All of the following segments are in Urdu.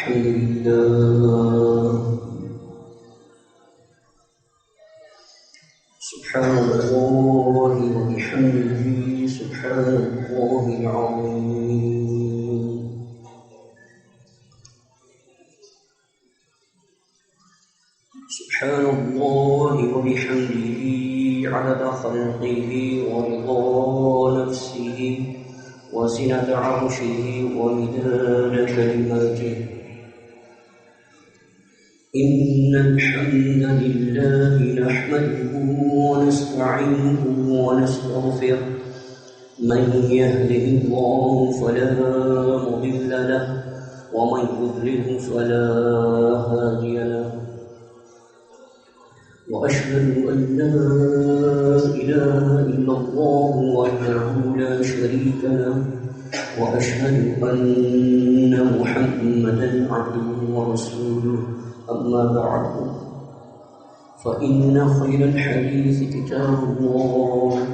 الحمد لله سبحان الله وبحمده سبحان الله العظيم سبحان الله وبحمده عدد خلقه ورضا نفسه وزنة عرشه ومداد كلماته إن الحمد لله نحمده ونستعينه ونستغفره من يهده الله فلا مضل له ومن يضلل فلا هادي له وأشهد أن لا إله إلا الله وحده لا شريك له وأشهد أن محمدا عبده ورسوله أما بعد فإن خير الحديث كتاب الله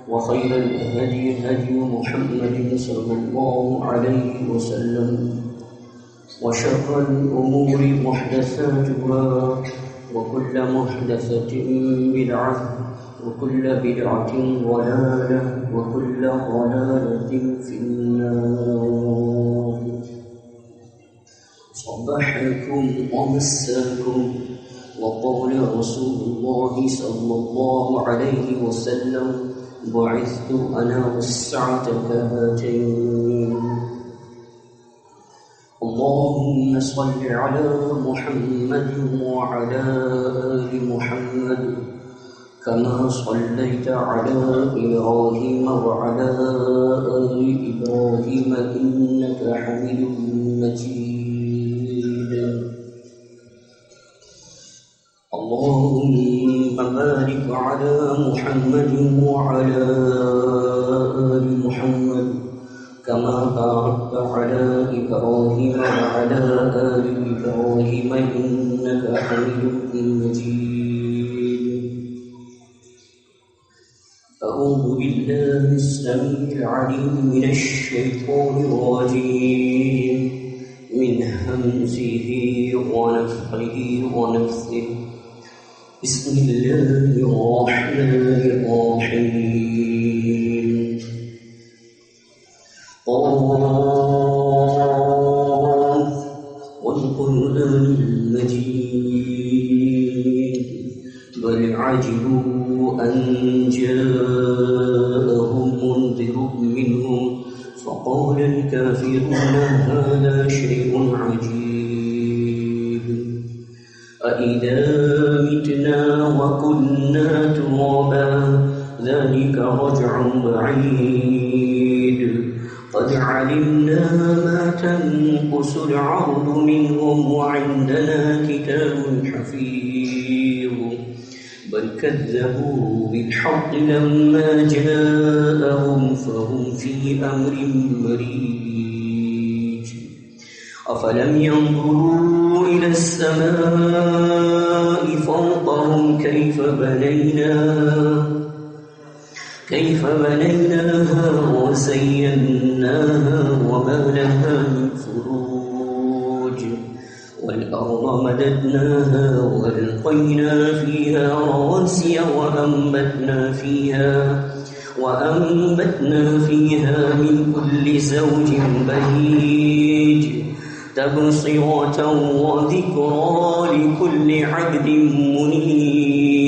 وخير الهدي هدي محمد صلى الله عليه وسلم وشر الأمور محدثاتها وكل محدثة بدعة وكل بدعة ضلالة وكل ضلالة في النار صبحكم ومساكم وقال رسول الله صلى الله عليه وسلم بعثت أنا والساعة كهاتين اللهم صل على محمد وعلى آل محمد كما صليت على إبراهيم وعلى آل إبراهيم إنك حميد مجيد اللهم بارك على محمد وعلى آل محمد كما باركت على إبراهيم وعلى آل إبراهيم إنك حميد مجيد أعوذ بالله السميع العليم من الشيطان الرجيم من همزه ونفخه ونفثه بسم الله الرحمن الرحيم والقرآن المجيد بل عجبوا أن جاءهم منذر منهم فقال الكافرون هذا شيء عجيب أإذا متنا وكنا ترابا ذلك رجع بعيد قد علمنا ما تنقص العرض منهم وعندنا كتاب حفيظ بل كذبوا بالحق لما جاءهم فهم في أمر مريج أفلم ينظروا إلى السماء فوقهم كيف بنيناها وزيناها وما لها من فروج والأرض مددناها وألقينا فيها رواسي وأنبتنا فيها من كل زوج بهيج تبصرة وذكرى لكل عبد منيب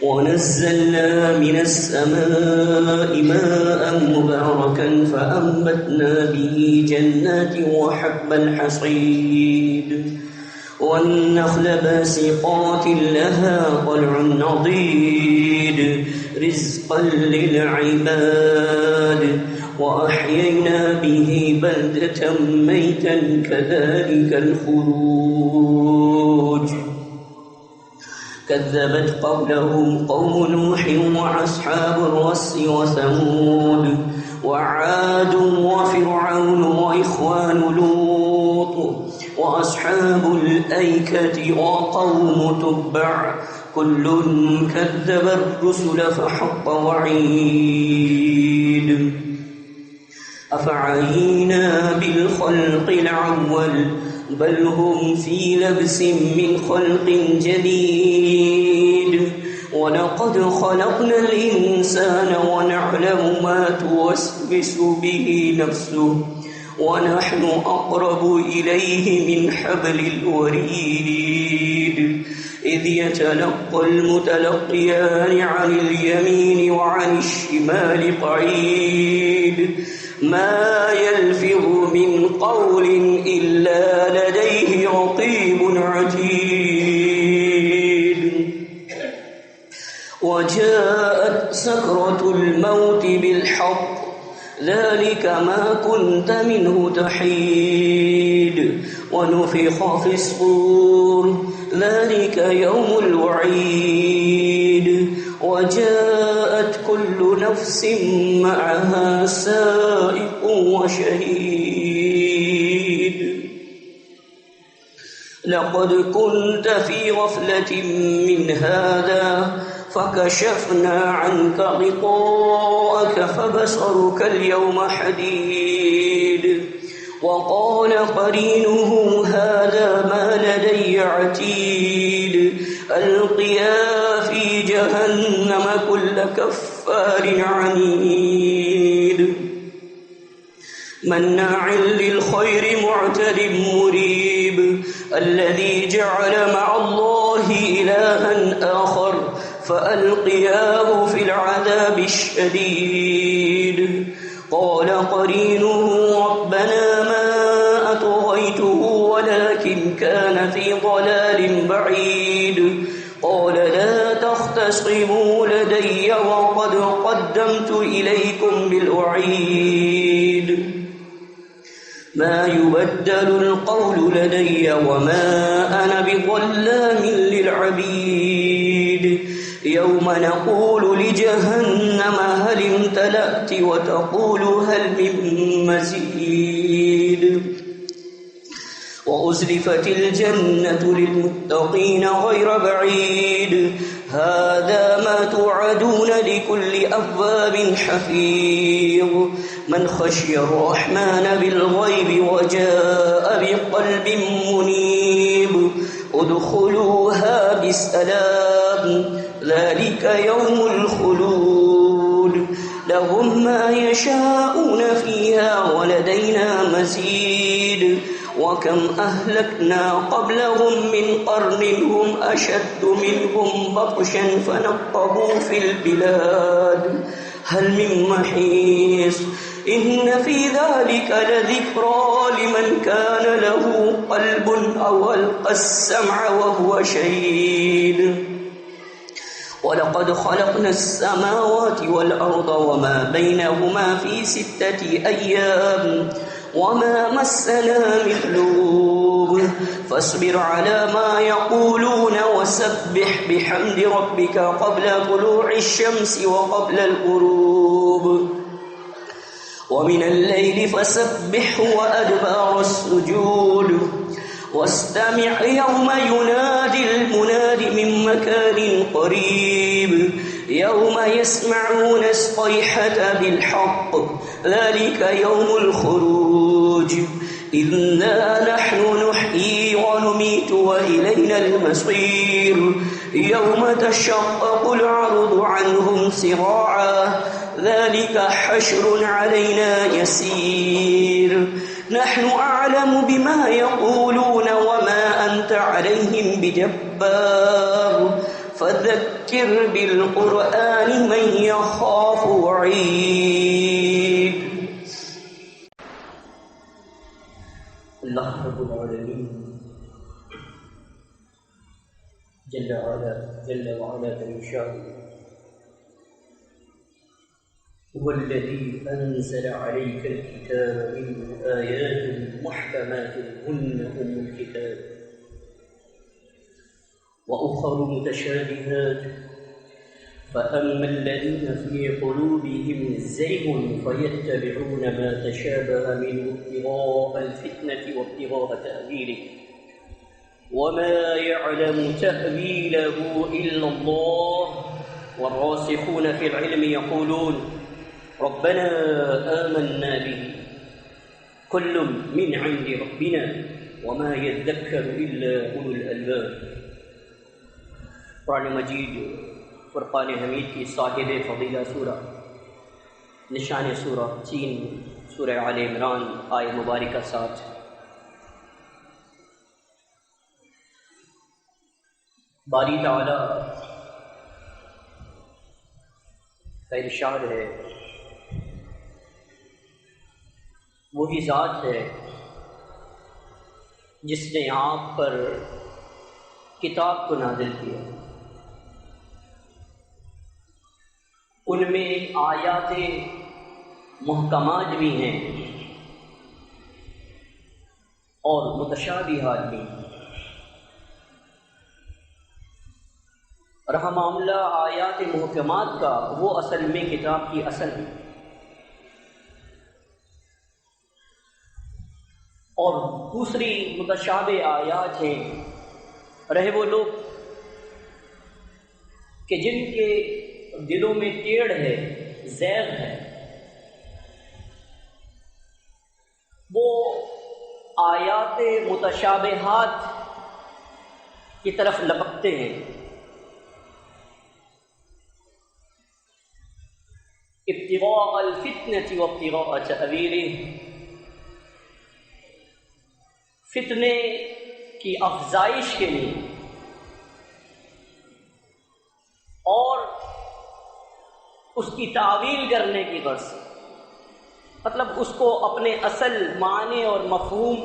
ونزلنا من السماء ماء مباركا فأنبتنا به جنات وحب الحصيد والنخل باسقات لها طلع نضيد رزقا للعباد وأحيينا به بلدة ميتا كذلك الخروج كذبت قبلهم قوم نوح وأصحاب الرس وثمود وعاد وفرعون وإخوان لوط وأصحاب الأيكة وقوم تبع كل كذب الرسل فحق وعيد أفعينا بالخلق الأول بل هم في لبس من خلق جديد ولقد خلقنا الإنسان ونعلم ما توسوس به نفسه ونحن أقرب إليه من حبل الوريد إذ يتلقى المتلقيان عن اليمين وعن الشمال قعيد ما يلفظ من قول إلا لديه رقيب عتيد وجاءت سكرة الموت بالحق ذلك ما كنت منه تحيد ونفخ في الصور ذلك يوم الوعيد وجاءت كل نفس معها سائق وشهيد لقد كنت في غفلة من هذا فكشفنا عنك غطاءك فبصرك اليوم حديد وقال قرينه هذا ما لدي عتيد ألقيا في جهنم كل كفار عنيد مناع للخير معتد مريب الذي جعل مع الله إلها آخر فألقياه في العذاب الشديد قال قرينه ربنا ما أطغيته ولكن كان في ضلال بعيد قال لا تختصموا لدي وقد قدمت إليكم بالوعيد ما يبدل القول لدي وما أنا بظلام للعبيد يوم نقول لجهنم هل امتلأت وتقول هل من مزيد وأزلفت الجنة للمتقين غير بعيد هذا ما توعدون لكل أواب حفيظ من خشي الرحمن بالغيب وجاء بقلب منيب ادخلوها بسلام ذلك يوم الخلود لهم ما يشاءون فيها ولدينا مزيد وكم أهلكنا قبلهم من قرن هم أشد منهم بطشا فنقبوا في البلاد هل من محيص إن في ذلك لذكرى لمن كان له قلب أو ألقى السمع وهو شهيد ولقد خلقنا السماوات والأرض وما بينهما في 6 أيام وما مسنا من لغوب فاصبر على ما يقولون وسبح بحمد ربك قبل طلوع الشمس وقبل الغروب ومن الليل فسبحه وأدبار السجود واستمع يوم ينادي المناد من مكان قريب يوم يسمعون الصيحة بالحق ذلك يوم الخروج إنا نحن نحيي ونميت وإلينا المصير يوم تشقق الأرض عنهم سراعا ذلك حشر علينا يسير نحن أعلم بما يقولون وما أنت عليهم بجبار فذكر بالقرآن من يخاف وعيد الله رب العالمين جل وعلا تنشاه هو الذي أنزل عليك الكتاب منه آيات محكمات هن أم الكتاب وأخر متشابهات فأما الذين في قلوبهم زيغ فيتبعون ما تشابه منه ابتغاء الفتنة وابتغاء تأويله وما يعلم تأويله إلا الله والراسخون في العلم يقولون ربنا آمنا به كل من عند ربنا وما يذكر إلا أولو الألباب۔ قرآن مجید فرقان حمید کی صاحب فضیلہ سورہ، نشان سورہ 3 سورہ آل عمران آیہ مبارکہ 7۔ باری تعالی کا ارشاد ہے، وہی ذات ہے جس نے آپ پر کتاب کو نازل کیا، ان میں آیات محکمات بھی ہیں اور متشابہات بھی ہیں۔ رہا معاملہ آیات محکمات کا، وہ اصل میں کتاب کی اصل ہے، اور دوسری متشابہ آیات ہیں، رہے وہ لوگ کہ جن کے دلوں میں ٹیڑھ ہے، زیغ ہے، وہ آیات متشابہات کی طرف لپکتے ہیں۔ ابتغاء الفتنة وابتغاء تأویلہ، فتنے کی افزائش کے لیے اور اس کی تعویل کرنے کی غرض، مطلب اس کو اپنے اصل معنی اور مفہوم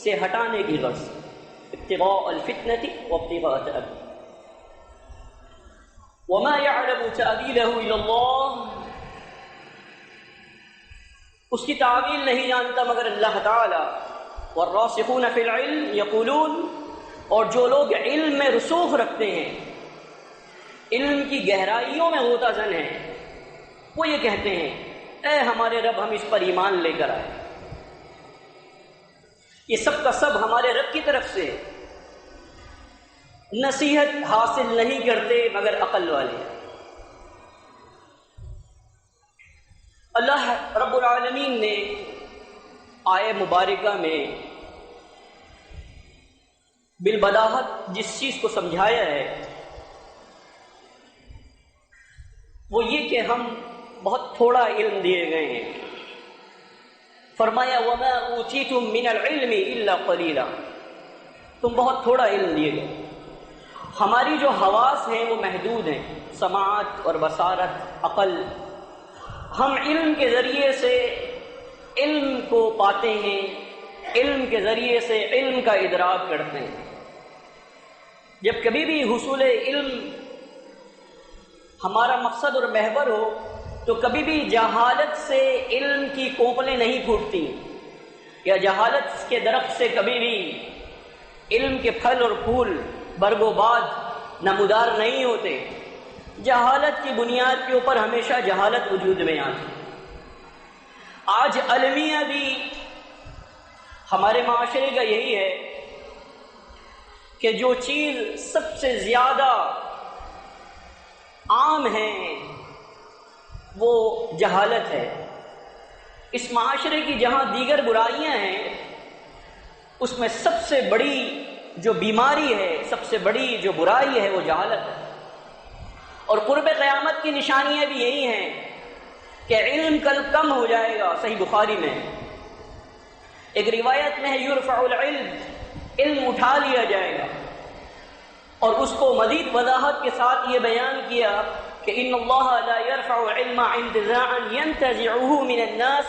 سے ہٹانے کی غرض۔ ابتغاء الفتنة وابتغاء تأویلہ، وما يعلم تأویلہ الا اللہ، اس کی تعویل نہیں جانتا مگر اللہ تعالی۔ والراسخون فی العلم یقولون، اور جو لوگ علم میں رسوخ رکھتے ہیں، علم کی گہرائیوں میں غوطہ زن ہیں، وہ یہ کہتے ہیں اے ہمارے رب ہم اس پر ایمان لے کر آئے۔ یہ سب کا سب ہمارے رب کی طرف سے، نصیحت حاصل نہیں کرتے مگر عقل والے۔ اللہ رب العالمین نے آیہ مبارکہ میں بالبداہت جس چیز کو سمجھایا ہے وہ یہ کہ ہم بہت تھوڑا علم دیے گئے ہیں۔ فرمایا وَمَا أُوتِيتُم مِّنَ الْعِلْمِ إِلَّا قَلِيلًا، تم بہت تھوڑا علم دیے گئے۔ ہماری جو حواس ہیں وہ محدود ہیں، سماعت اور بصارت، عقل۔ ہم علم کے ذریعے سے علم کو پاتے ہیں، علم کے ذریعے سے علم کا ادراک کرتے ہیں۔ جب کبھی بھی حصول علم ہمارا مقصد اور محور ہو تو کبھی بھی جہالت سے علم کی کوپلیں نہیں پھوٹتی، یا جہالت کے درخت سے کبھی بھی علم کے پھل اور پھول برگ و باد نمودار نہیں ہوتے۔ جہالت کی بنیاد کے اوپر ہمیشہ جہالت وجود میں آتی۔ آج المیہ بھی ہمارے معاشرے کا یہی ہے کہ جو چیز سب سے زیادہ عام ہے وہ جہالت ہے۔ اس معاشرے کی جہاں دیگر برائیاں ہیں، اس میں سب سے بڑی جو بیماری ہے، سب سے بڑی جو برائی ہے وہ جہالت ہے۔ اور قرب قیامت کی نشانیاں بھی یہی ہیں کہ علم کل کم ہو جائے گا۔ صحیح بخاری میں ایک روایت میں ہے یرفع العلم، علم اٹھا لیا جائے گا، اور اس کو مزید وضاحت کے ساتھ یہ بیان کیا کہ ان اللہ لا يرفع العلم انتزاعا ينتزعه من الناس،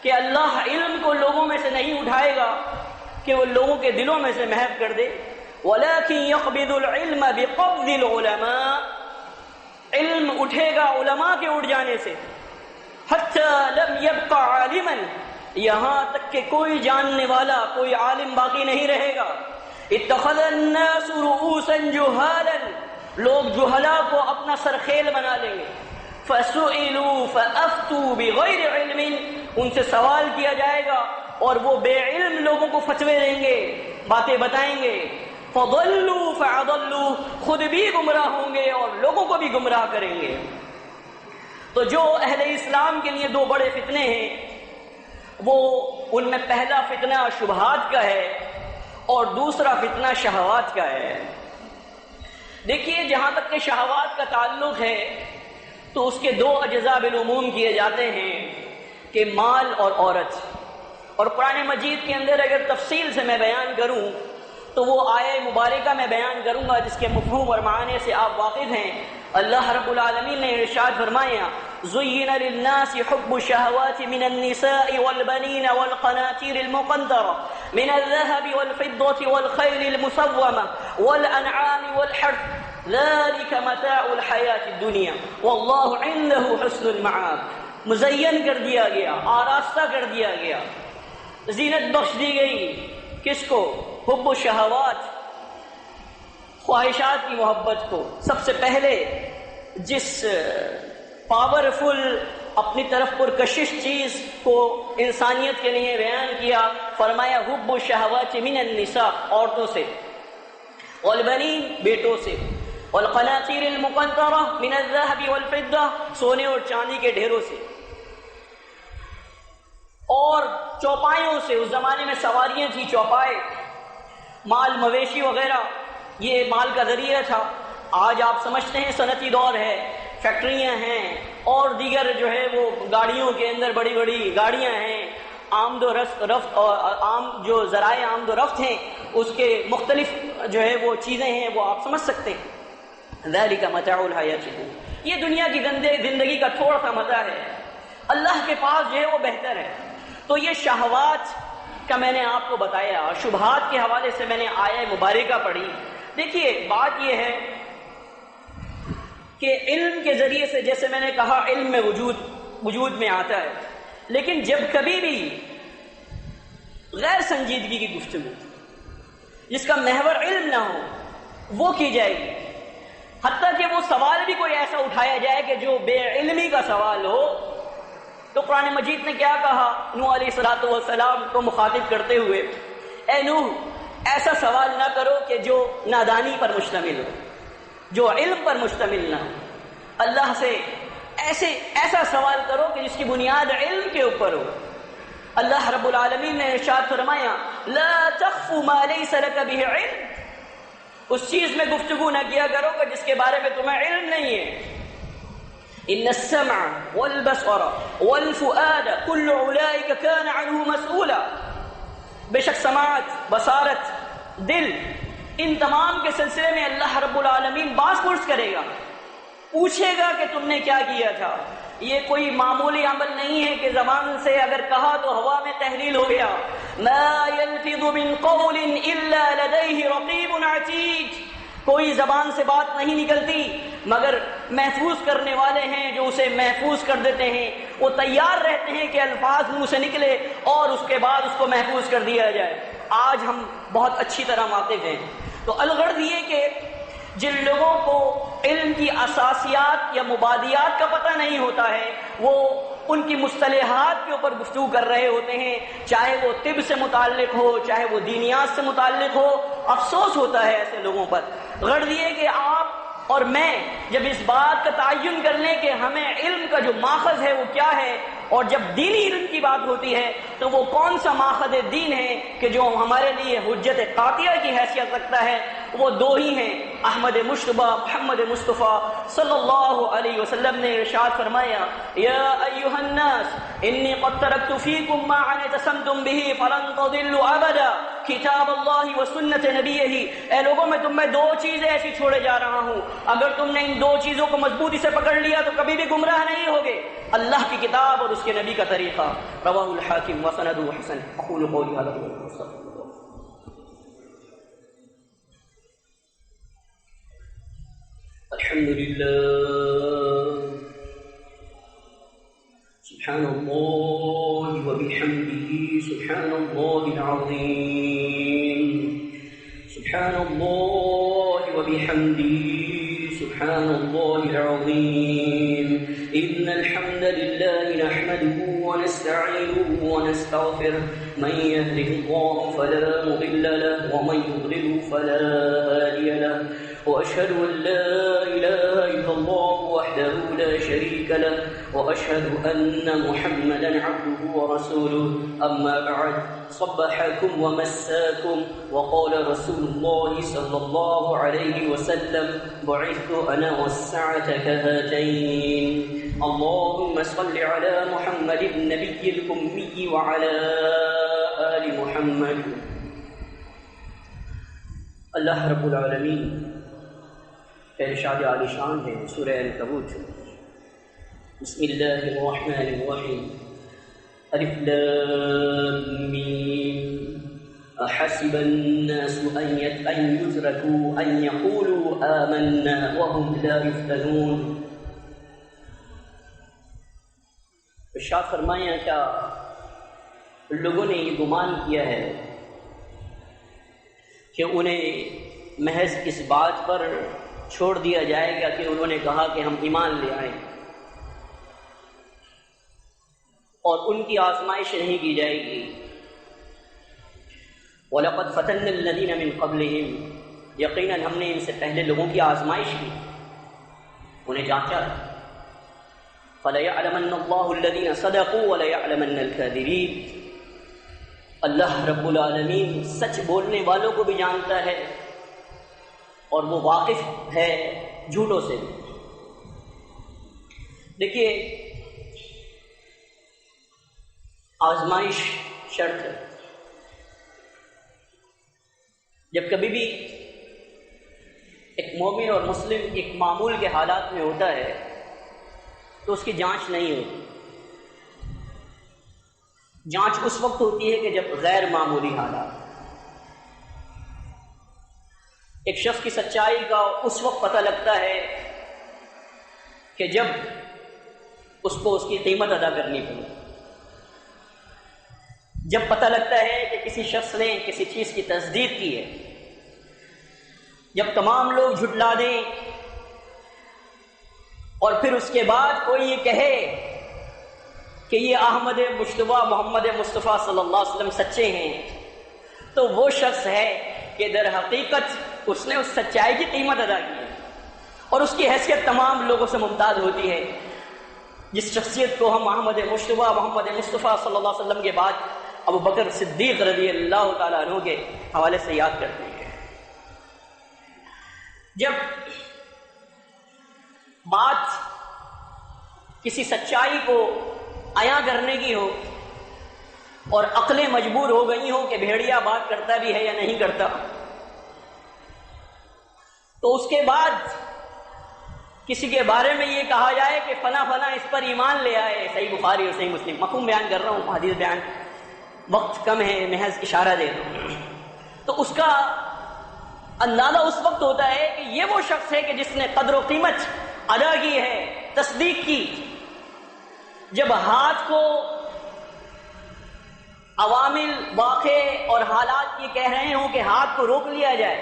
کہ اللہ علم کو لوگوں میں سے نہیں اٹھائے گا کہ وہ لوگوں کے دلوں میں سے محو کر دے، ولكن يقبض العلم بقبض العلماء، علم اٹھے گا علماء کے اٹھ جانے سے، حتى لم يبق عالما، یہاں تک کہ کوئی جاننے والا، کوئی عالم باقی نہیں رہے گا۔ اتخذ الناس رؤوسا جهالا، لوگ جہلا کو اپنا سرخیل بنا لیں گے۔ فسئلوا فافتوا بغیر علم، ان سے سوال کیا جائے گا اور وہ بے علم لوگوں کو فتوے دیں گے، باتیں بتائیں گے۔ فضلوا فاضلوا، خود بھی گمراہ ہوں گے اور لوگوں کو بھی گمراہ کریں گے۔ تو جو اہل اسلام کے لیے دو بڑے فتنے ہیں وہ ان میں پہلا فتنہ شبہات کا ہے اور دوسرا فتنہ شہوات کا ہے۔ دیکھیے جہاں تک کہ شہوات کا تعلق ہے تو اس کے دو اجزاء بالعموم کیے جاتے ہیں کہ مال اور عورت، اور قرآن مجید کے اندر اگر تفصیل سے میں بیان کروں تو وہ آیہ مبارکہ میں بیان کروں گا جس کے مفہوم اور معنی سے آپ واقف ہیں۔ اللہ رب العالمین نے ارشاد فرمایا زُيِّنَ لِلنَّاسِ حُبُّ الشَّهَوَاتِ مِنَ النِّسَاءِ وَالْبَنِينَ وَالْقَنَاطِيرِ الْمُقَنطَرَةِ مِنَ الذَّهَبِ وَالْفِضَّةِ وَالْخَيْلِ الْمُسَوَّمَةِ وَالْأَنْعَامِ وَالْحَرْثِ ذَلِكَ مَتَاعُ الْحَيَاةِ الدُّنْيَا وَاللَّهُ عِندَهُ حُسْنُ الْمَآبِ۔ مزین کر دیا گیا، آراستہ کر دیا گیا، زینت بخش دی گئی کس کو؟ حب الشہوات، خواہشات کی محبت کو۔ سب سے پہلے جس پاورفل اپنی طرف پرکشش چیز کو انسانیت کے لیے بیان کیا، فرمایا حب الشہوات من النساء، عورتوں سے، والبنین، بیٹوں سے، والقناطیر المقنطرہ من الذهب والفضہ، سونے اور چاندی کے ڈھیروں سے، اور چوپایوں سے۔ اس زمانے میں سواریاں تھیں، چوپائے، مال مویشی وغیرہ یہ مال کا ذریعہ تھا۔ آج آپ سمجھتے ہیں صنعتی دور ہے، فیکٹریاں ہیں اور دیگر جو ہے وہ گاڑیوں کے اندر بڑی بڑی گاڑیاں ہیں، آمد و رفت اور عام جو ذرائع آمد و رفت ہیں اس کے مختلف جو ہے وہ چیزیں ہیں، وہ آپ سمجھ سکتے ہیں۔ ذالک متاع الحیاۃ الدنیا، یہ دنیا کی زندگی کا تھوڑا سا مزہ ہے، اللہ کے پاس جو ہے وہ بہتر ہے۔ تو یہ شہوات کا میں نے آپ کو بتایا، شبہات کے حوالے سے میں نے آیہ مبارکہ پڑھی۔ دیکھیے بات یہ ہے کہ علم کے ذریعے سے، جیسے میں نے کہا، علم میں وجود میں آتا ہے، لیکن جب کبھی بھی غیر سنجیدگی کی گفتگو جس کا محور علم نہ ہو وہ کی جائے گی، حتیٰ کہ وہ سوال بھی کوئی ایسا اٹھایا جائے کہ جو بے علمی کا سوال ہو، تو قرآن مجید نے کیا کہا نوح علیہ السلام کو مخاطب کرتے ہوئے، اے نوح ایسا سوال نہ کرو کہ جو نادانی پر مشتمل ہو، جو علم پر مشتمل نہ ہو۔ اللہ سے ایسا سوال کرو کہ جس کی بنیاد علم کے اوپر ہو۔ اللہ رب العالمین نے ارشاد فرمایا لا تخف ما لیس لک بہ علم، اس چیز میں گفتگو نہ کیا کرو کہ جس کے بارے میں تمہیں علم نہیں ہے۔ ان السمع والبصر والفؤاد كل اولئک كان عنه مسؤولا، بے شک سماعت، بصارت، دل، ان تمام کے سلسلے میں اللہ رب العالمین باز پرس کرے گا، پوچھے گا کہ تم نے کیا کیا تھا۔ یہ کوئی معمولی عمل نہیں ہے کہ زبان سے اگر کہا تو ہوا میں تحلیل ہو گیا۔ ما يلفظ من قول الا لديه رقیب عتید، کوئی زبان سے بات نہیں نکلتی مگر محفوظ کرنے والے ہیں جو اسے محفوظ کر دیتے ہیں، وہ تیار رہتے ہیں کہ الفاظ منہ سے نکلے اور اس کے بعد اس کو محفوظ کر دیا جائے۔ آج ہم بہت اچھی طرح واقف ہیں۔ تو الغرض یہ کہ جن لوگوں کو علم کی اساسیات یا مبادیات کا پتہ نہیں ہوتا ہے وہ ان کی مصطلحات کے اوپر گفتگو کر رہے ہوتے ہیں، چاہے وہ طب سے متعلق ہو، چاہے وہ دینیات سے متعلق ہو۔ افسوس ہوتا ہے ایسے لوگوں پر۔ غرض یہ کہ آپ اور میں جب اس بات کا تعین کر لیں کہ ہمیں علم کا جو ماخذ ہے وہ کیا ہے، اور جب دینی علم کی بات ہوتی ہے تو وہ کون سا ماخذ دین ہے کہ جو ہمارے لیے حجت قاطعہ کی حیثیت رکھتا ہے، وہ دو ہی ہیں۔ احمد مجتبی محمد مصطفیٰ صلی اللہ علیہ وسلم نے ارشاد فرمایا یا ایھا الناس انی قد ترکت فیکم ما ان اعتصمتم به فلن تضلوا ابدا، کتاب اللہ و سنت نبیہ۔ اے لوگوں میں تم میں دو چیزیں ایسی چھوڑے جا رہا ہوں، اگر تم نے ان دو چیزوں کو مضبوطی سے پکڑ لیا تو کبھی بھی گمراہ نہیں ہوگے، اللہ کی کتاب اور اس کے نبی کا طریقہ۔ رواہ الحاکم وسندہ حسن۔ اقول قولی ھذا واستغفر اللہ۔ الحمد لله سبحان الله وبحمده سبحان الله العظيم سبحان الله وبحمده سبحان الله العظيم إن الحمد لله نحمده ونستعينه ونستغفره من يهده الله فلا مضل له ومن يضلل فلا هادي له وأشهد أن لا إله إلا الله وحده لا شريك له وأشهد أن محمدا عبده ورسوله أما بعد صبحكم ومساكم وقال رسول الله صلى الله عليه وسلم بعثت أنا والساعة كهاتين اللهم صل على محمد النبي الأمي وعلى آل محمد. اللہ رب العالمین کا ارشاد عالی شان ہے سورہ عنکبوت. بسم اللہ الرحمن الرحیم. الف لام میم احسب الناس ان يتركوا ان يقولوا آمنا وهم لا يفتنون. ارشاد فرمایا کیا لوگوں نے یہ گمان کیا ہے کہ انہیں محض اس بات پر چھوڑ دیا جائے گا کہ انہوں نے کہا کہ ہم ایمان لے آئیں اور ان کی آزمائش نہیں کی جائے گی. وَلَقَدْ فَتَنَّا الَّذِينَ مِن قَبْلِهِمْ یقیناً ہم نے ان سے پہلے لوگوں کی آزمائش کی, انہیں جانچا. فَلَيَعْلَمَنَّ اللَّهُ الَّذِينَ صَدَقُوا وَلَيَعْلَمَنَّ الْكَاذِبِينَ. اللہ رب العالمین سچ بولنے والوں کو بھی جانتا ہے اور وہ واقف ہے جھوٹوں سے. دیکھیے آزمائش شرط ہے. جب کبھی بھی ایک مومن اور مسلم ایک معمول کے حالات میں ہوتا ہے تو اس کی جانچ نہیں ہوتی. جانچ اس وقت ہوتی ہے کہ جب غیر معمولی حالات. ایک شخص کی سچائی کا اس وقت پتہ لگتا ہے کہ جب اس کو اس کی قیمت ادا کرنی پڑے. جب پتہ لگتا ہے کہ کسی شخص نے کسی چیز کی تصدیق کی ہے. جب تمام لوگ جھٹلا دیں اور پھر اس کے بعد کوئی یہ کہے کہ یہ احمد مجتبیٰ محمد مصطفیٰ صلی اللہ علیہ وسلم سچے ہیں, تو وہ شخص ہے کہ در حقیقت اس نے اس سچائی کی قیمت ادا کی ہے اور اس کی حیثیت تمام لوگوں سے ممتاز ہوتی ہے. جس شخصیت کو ہم احمد مجتبیٰ محمد مصطفیٰ صلی اللہ علیہ وسلم کے بعد ابو بکر صدیق رضی اللہ تعالیٰ عنہ کے حوالے سے یاد کرتے ہیں. جب بات کسی سچائی کو عیاں کرنے کی ہو اور عقلیں مجبور ہو گئی ہوں کہ بھیڑیا بات کرتا بھی ہے یا نہیں کرتا, تو اس کے بعد کسی کے بارے میں یہ کہا جائے کہ فنا فنا اس پر ایمان لے آئے, صحیح بخاری اور صحیح مسلم, مفہوم بیان کر رہا ہوں, حدیث بیان وقت کم ہے, محض اشارہ دے رہا ہوں. تو اس کا اندازہ اس وقت ہوتا ہے کہ یہ وہ شخص ہے کہ جس نے قدر و قیمت ادا کی ہے, تصدیق کی. جب ہاتھ کو عوامل واقع اور حالات یہ کہہ رہے ہوں کہ ہاتھ کو روک لیا جائے,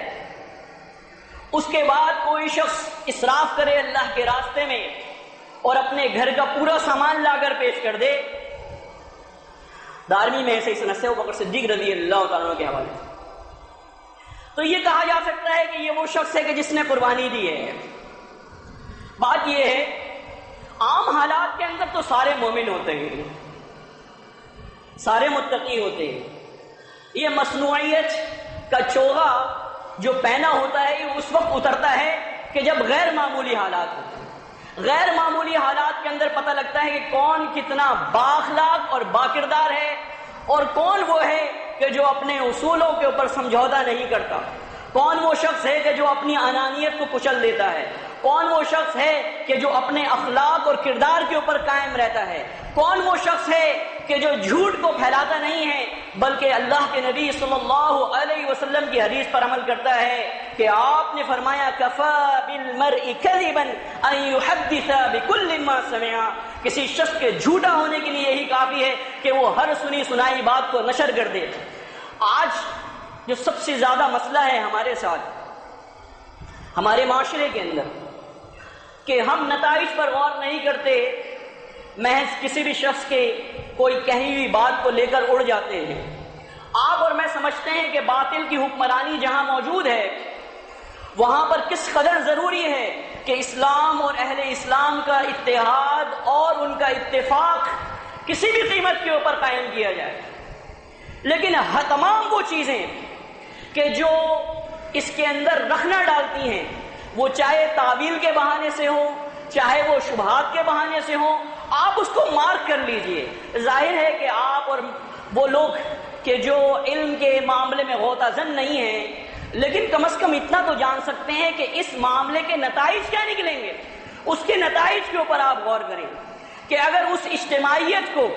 اس کے بعد کوئی شخص اسراف کرے اللہ کے راستے میں اور اپنے گھر کا پورا سامان لا کر پیش کر دے. دارمی میں ایسے سند سے ابو بکر صدیق رضی اللہ تعالیٰ عنہ کے حوالے سے. تو یہ کہا جا سکتا ہے کہ یہ وہ شخص ہے کہ جس نے قربانی دی ہے. بات یہ ہے عام حالات کے اندر تو سارے مومن ہوتے ہیں, سارے متقی ہوتے ہیں. یہ مصنوعیت کا چوغا جو پہنا ہوتا ہے یہ اس وقت اترتا ہے کہ جب غیر معمولی حالات ہوتے ہیں. غیر معمولی حالات کے اندر پتہ لگتا ہے کہ کون کتنا بااخلاق اور باکردار ہے اور کون وہ ہے کہ جو اپنے اصولوں کے اوپر سمجھوتا نہیں کرتا. کون وہ شخص ہے کہ جو اپنی انانیت کو کچل دیتا ہے. کون وہ شخص ہے کہ جو اپنے اخلاق اور کردار کے اوپر قائم رہتا ہے. کون وہ شخص ہے کہ جو جھوٹ کو پھیلاتا نہیں ہے بلکہ اللہ کے نبی صلی اللہ علیہ وسلم کی حدیث پر عمل کرتا ہے کہ آپ نے فرمایا کفا بالمرء کذبا ان يحدث بكل ما سمع. کسی شخص کے جھوٹا ہونے کے لیے یہی کافی ہے کہ وہ ہر سنی سنائی بات کو نشر کر دے. آج جو سب سے زیادہ مسئلہ ہے ہمارے ساتھ ہمارے معاشرے کے اندر کہ ہم نتائج پر غور نہیں کرتے, محض کسی بھی شخص کے کوئی کہی ہوئی بات کو لے کر اڑ جاتے ہیں. آپ اور میں سمجھتے ہیں کہ باطل کی حکمرانی جہاں موجود ہے وہاں پر کس قدر ضروری ہے کہ اسلام اور اہل اسلام کا اتحاد اور ان کا اتفاق کسی بھی قیمت کے اوپر قائم کیا جائے، لیکن تمام وہ چیزیں کہ جو اس کے اندر رکھنا ڈالتی ہیں، وہ چاہے تعویل کے بہانے سے ہو، چاہے وہ شبہات کے بہانے سے ہو، آپ اس کو مارک کر لیجئے۔ ظاہر ہے کہ آپ اور وہ لوگ کہ جو علم کے معاملے میں غوطہ زن نہیں ہیں، لیکن کم از کم اتنا تو جان سکتے ہیں کہ اس معاملے کے نتائج کیا نکلیں گے۔ اس کے نتائج کے اوپر آپ غور کریں کہ اگر اس اجتماعیت کو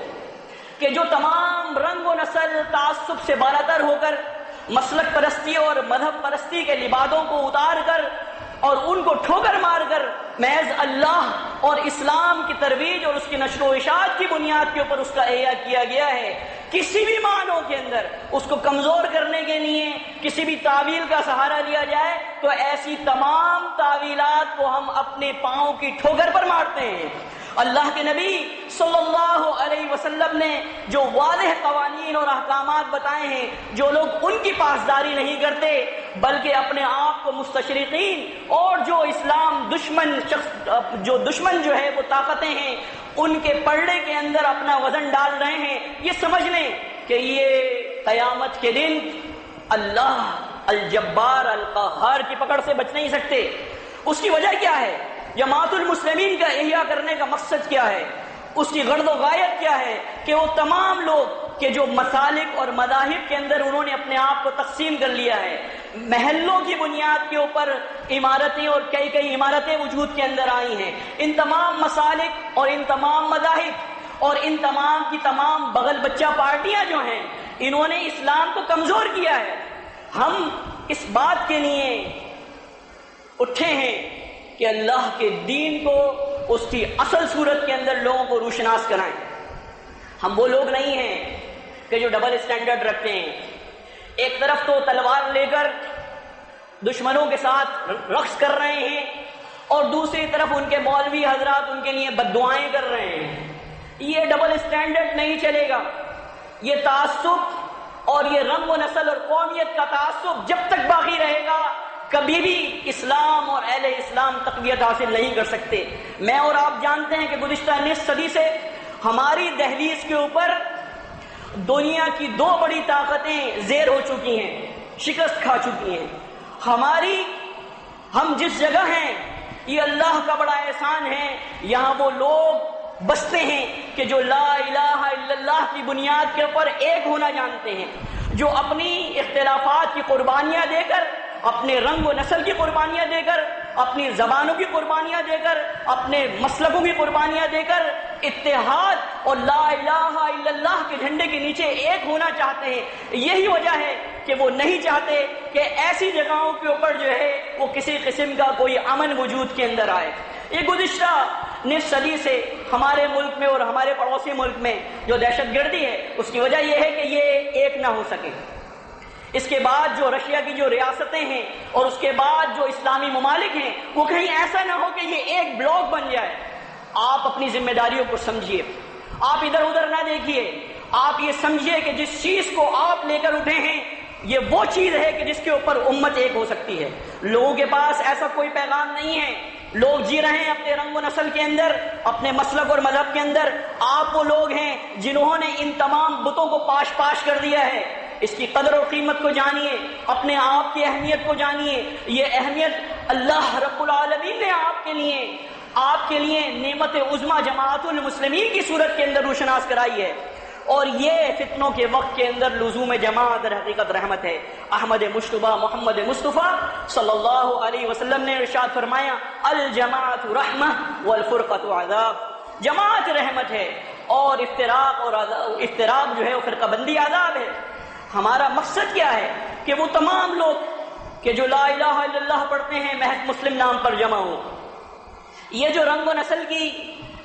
کہ جو تمام رنگ و نسل تعصب سے بالاتر ہو کر مسلک پرستی اور مذہب پرستی کے لبادوں کو اتار کر اور ان کو ٹھوکر مار کر محض اللہ اور اسلام کی ترویج اور اس کی نشر و اشاعت کی بنیاد کے اوپر اس کا احیا کیا گیا ہے، کسی بھی معنوں کے اندر اس کو کمزور کرنے کے لیے کسی بھی تعویل کا سہارا لیا جائے تو ایسی تمام تعویلات کو ہم اپنے پاؤں کی ٹھوکر پر مارتے ہیں۔ اللہ کے نبی صلی اللہ علیہ وسلم نے جو واضح قوانین اور احکامات بتائے ہیں، جو لوگ ان کی پاسداری نہیں کرتے بلکہ اپنے آپ کو مستشرقین اور جو اسلام دشمن جو ہے وہ طاقتیں ہیں ان کے پلڑے کے اندر اپنا وزن ڈال رہے ہیں، یہ سمجھ لیں کہ یہ قیامت کے دن اللہ الجبار القہار کی پکڑ سے بچ نہیں سکتے۔ اس کی وجہ کیا ہے؟ جماعت المسلمین کا احیا کرنے کا مقصد کیا ہے؟ اس کی غرض و غایت کیا ہے؟ کہ وہ تمام لوگ کہ جو مسالک اور مذاہب کے اندر انہوں نے اپنے آپ کو تقسیم کر لیا ہے، محلوں کی بنیاد کے اوپر عمارتیں اور کئی عمارتیں وجود کے اندر آئی ہیں، ان تمام مسالک اور ان تمام مذاہب اور ان تمام کی تمام بغل بچہ پارٹیاں جو ہیں، انہوں نے اسلام کو کمزور کیا ہے۔ ہم اس بات کے لیے اٹھے ہیں کہ اللہ کے دین کو اس کی اصل صورت کے اندر لوگوں کو روشناس کرائیں۔ ہم وہ لوگ نہیں ہیں کہ جو ڈبل اسٹینڈرڈ رکھتے ہیں، ایک طرف تو تلوار لے کر دشمنوں کے ساتھ رقص کر رہے ہیں اور دوسری طرف ان کے مولوی حضرات ان کے لیے بددعائیں کر رہے ہیں۔ یہ ڈبل اسٹینڈرڈ نہیں چلے گا۔ یہ تعصب اور یہ رنگ و نسل اور قومیت کا تعصب جب تک باقی رہے گا کبھی بھی اسلام اور اہل اسلام تقویت حاصل نہیں کر سکتے۔ میں اور آپ جانتے ہیں کہ گزشتہ نصف صدی سے ہماری دہلیز کے اوپر دنیا کی دو بڑی طاقتیں زیر ہو چکی ہیں، شکست کھا چکی ہیں۔ ہم جس جگہ ہیں یہ اللہ کا بڑا احسان ہے، یہاں وہ لوگ بستے ہیں کہ جو لا الہ الا اللہ کی بنیاد کے اوپر ایک ہونا جانتے ہیں، جو اپنی اختلافات کی قربانیاں دے کر، اپنے رنگ و نسل کی قربانیاں دے کر، اپنی زبانوں کی قربانیاں دے کر، اپنے مسلکوں کی قربانیاں دے کر اتحاد اور لا الہ الا اللہ کے جھنڈے کے نیچے ایک ہونا چاہتے ہیں۔ یہی وجہ ہے کہ وہ نہیں چاہتے کہ ایسی جگہوں کے اوپر جو ہے وہ کسی قسم کا کوئی امن وجود کے اندر آئے۔ یہ گزشتہ نصف صدی سے ہمارے ملک میں اور ہمارے پڑوسی ملک میں جو دہشت گردی ہے، اس کی وجہ یہ ہے کہ یہ ایک نہ ہو سکے۔ اس کے بعد جو رشیا کی جو ریاستیں ہیں اور اس کے بعد جو اسلامی ممالک ہیں، وہ کہیں ایسا نہ ہو کہ یہ ایک بلاک بن جائے۔ آپ اپنی ذمہ داریوں کو سمجھیے، آپ ادھر ادھر نہ دیکھیے، آپ یہ سمجھیے کہ جس چیز کو آپ لے کر اٹھے ہیں یہ وہ چیز ہے کہ جس کے اوپر امت ایک ہو سکتی ہے۔ لوگوں کے پاس ایسا کوئی پیغام نہیں ہے، لوگ جی رہے ہیں اپنے رنگ و نسل کے اندر، اپنے مسلک اور مذہب کے اندر۔ آپ وہ لوگ ہیں جنہوں نے ان تمام بتوں کو پاش کر دیا ہے۔ اس کی قدر اور قیمت کو جانیے، اپنے آپ کی اہمیت کو جانیے۔ یہ اہمیت اللہ رب العالمین نے آپ کے لیے نعمت عظمیٰ جماعت المسلمین کی صورت کے اندر روشناس کرائی ہے، اور یہ فتنوں کے وقت کے اندر لزوم جماعت در حقیقت رحمت ہے۔ احمد مجتبیٰ محمد مصطفیٰ صلی اللہ علیہ وسلم نے ارشاد فرمایا، الجماعت رحمہ والفرقۃ عذاب۔ جماعت رحمت ہے اور افتراق جو ہے وہ فرقہ بندی عذاب ہے۔ ہمارا مقصد کیا ہے کہ وہ تمام لوگ کہ جو لا الہ الا اللہ پڑھتے ہیں محض مسلم نام پر جمع ہو۔ یہ جو رنگ و نسل کی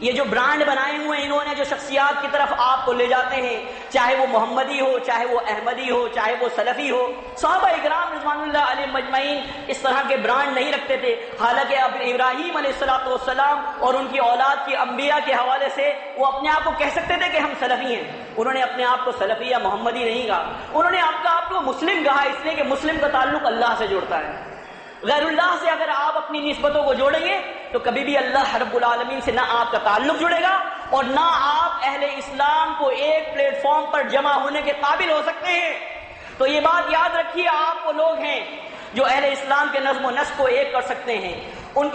یہ جو برانڈ بنائے ہوئے انہوں نے جو شخصیات کی طرف آپ کو لے جاتے ہیں، چاہے وہ محمدی ہو، چاہے وہ احمدی ہو، چاہے وہ سلفی ہو، صحابہ اکرام رضوان اللہ علیہم مجمعین اس طرح کے برانڈ نہیں رکھتے تھے۔ حالانکہ اب ابراہیم علیہ السلام اور ان کی اولاد کی انبیاء کے حوالے سے وہ اپنے آپ کو کہہ سکتے تھے کہ ہم سلفی ہیں۔ انہوں نے اپنے آپ کو سلفی یا محمدی نہیں کہا، انہوں نے آپ کو مسلم کہا، اس لیے کہ مسلم کا تعلق اللہ سے جوڑتا ہے۔ غیر اللہ سے اگر آپ اپنی نسبتوں کو جوڑیں گے تو کبھی بھی اللہ رب العالمین سے نہ آپ کا تعلق جڑے گا، اور نہ آپ اہل اسلام کو ایک پلیٹ فارم پر جمع ہونے کے قابل ہو سکتے ہیں۔ تو یہ بات یاد رکھیے، آپ وہ لوگ ہیں جو اہل اسلام کے نظم و نسق کو ایک کر سکتے ہیں، ان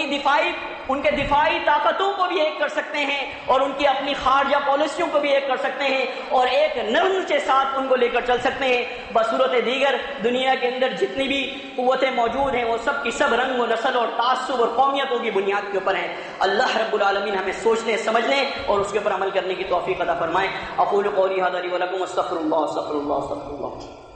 کے دفاعی طاقتوں کو بھی ایک کر سکتے ہیں، اور ان کی اپنی خارجہ پالیسیوں کو بھی ایک کر سکتے ہیں، اور ایک نظم کے ساتھ ان کو لے کر چل سکتے ہیں۔ بصورت دیگر دنیا کے اندر جتنی بھی قوتیں موجود ہیں وہ سب کی سب رنگ و نسل اور تعصب اور قومیتوں کی بنیاد کے اوپر ہیں۔ اللہ رب العالمین ہمیں سوچنے سمجھنے اور اس کے اوپر عمل کرنے کی توفیق عطا فرمائے۔ اقول قولی ھذا لی ولکم، استغفر اللہ استغفر اللہ استغفر اللہ۔